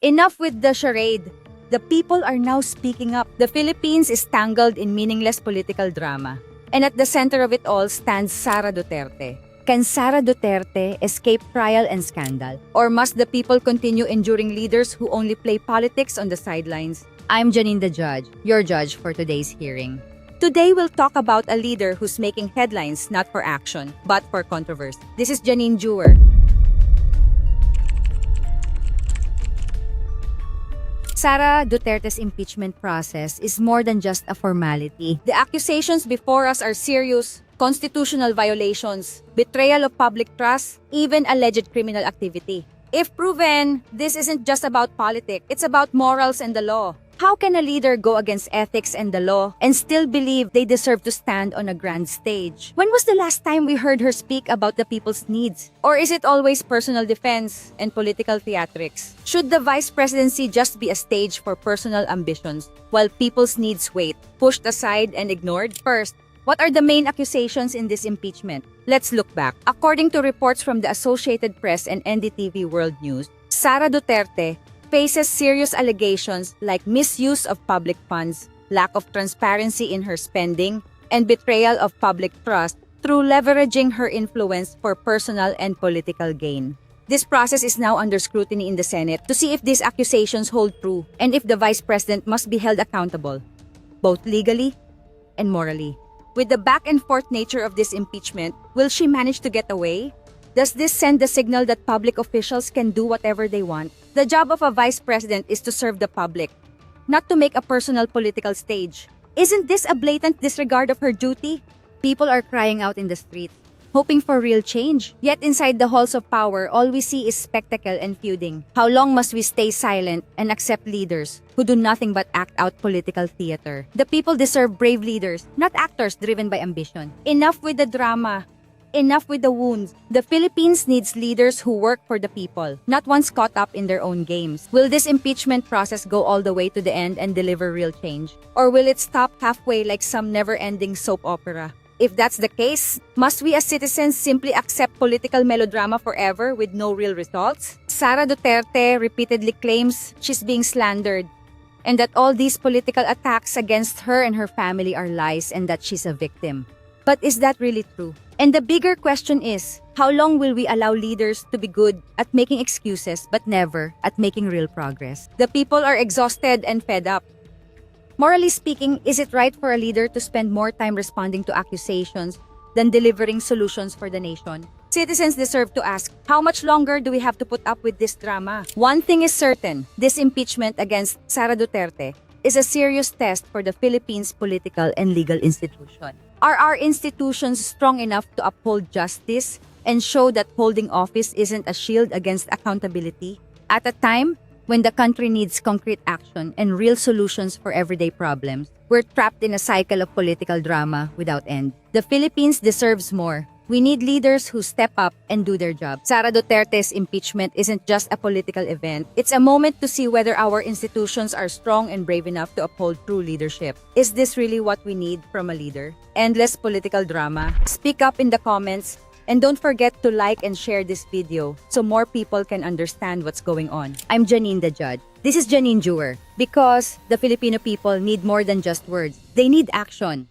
Enough with the charade. The people are now speaking up. The Philippines is tangled in meaningless political drama. And at the center of it all stands Sara Duterte. Can Sara Duterte escape trial and scandal? Or must the people continue enduring leaders who only play politics on the sidelines? I'm Janine The Judge, your judge for today's hearing. Today we'll talk about a leader who's making headlines not for action, but for controversy. This is Janine Jewar. Sara Duterte's impeachment process is more than just a formality. The accusations before us are serious: constitutional violations, betrayal of public trust, even alleged criminal activity. If proven, this isn't just about politics, it's about morals and the law. How can a leader go against ethics and the law and still believe they deserve to stand on a grand stage? When was the last time we heard her speak about the people's needs? Or is it always personal defense and political theatrics? Should the vice presidency just be a stage for personal ambitions while people's needs wait, pushed aside and ignored? First, what are the main accusations in this impeachment? Let's look back. According to reports from the Associated Press and NDTV World News, Sara Duterte faces serious allegations like misuse of public funds, lack of transparency in her spending, and betrayal of public trust through leveraging her influence for personal and political gain. This process is now under scrutiny in the Senate to see if these accusations hold true and if the Vice President must be held accountable, both legally and morally. With the back-and-forth nature of this impeachment, will she manage to get away? Does this send the signal that public officials can do whatever they want? The job of a vice president is to serve the public, not to make a personal political stage. Isn't this a blatant disregard of her duty? People are crying out in the streets, hoping for real change. Yet inside the halls of power, all we see is spectacle and feuding. How long must we stay silent and accept leaders who do nothing but act out political theater? The people deserve brave leaders, not actors driven by ambition. Enough with the drama. Enough with the wounds. The Philippines needs leaders who work for the people, not ones caught up in their own games. Will this impeachment process go all the way to the end and deliver real change? Or will it stop halfway like some never-ending soap opera? If that's the case, must we as citizens simply accept political melodrama forever with no real results? Sara Duterte repeatedly claims she's being slandered and that all these political attacks against her and her family are lies and that she's a victim. But is that really true? And the bigger question is, how long will we allow leaders to be good at making excuses but never at making real progress? The people are exhausted and fed up. Morally speaking, is it right for a leader to spend more time responding to accusations than delivering solutions for the nation? Citizens deserve to ask, how much longer do we have to put up with this drama? One thing is certain, this impeachment against Sara Duterte is a serious test for the Philippines' political and legal institution. Are our institutions strong enough to uphold justice and show that holding office isn't a shield against accountability? At a time when the country needs concrete action and real solutions for everyday problems, we're trapped in a cycle of political drama without end. The Philippines deserves more. We need leaders who step up and do their job. Sara Duterte's impeachment isn't just a political event. It's a moment to see whether our institutions are strong and brave enough to uphold true leadership. Is this really what we need from a leader? Endless political drama? Speak up in the comments. And don't forget to like and share this video so more people can understand what's going on. I'm Janine The Judge. This is Janine Jewar. Because the Filipino people need more than just words. They need action.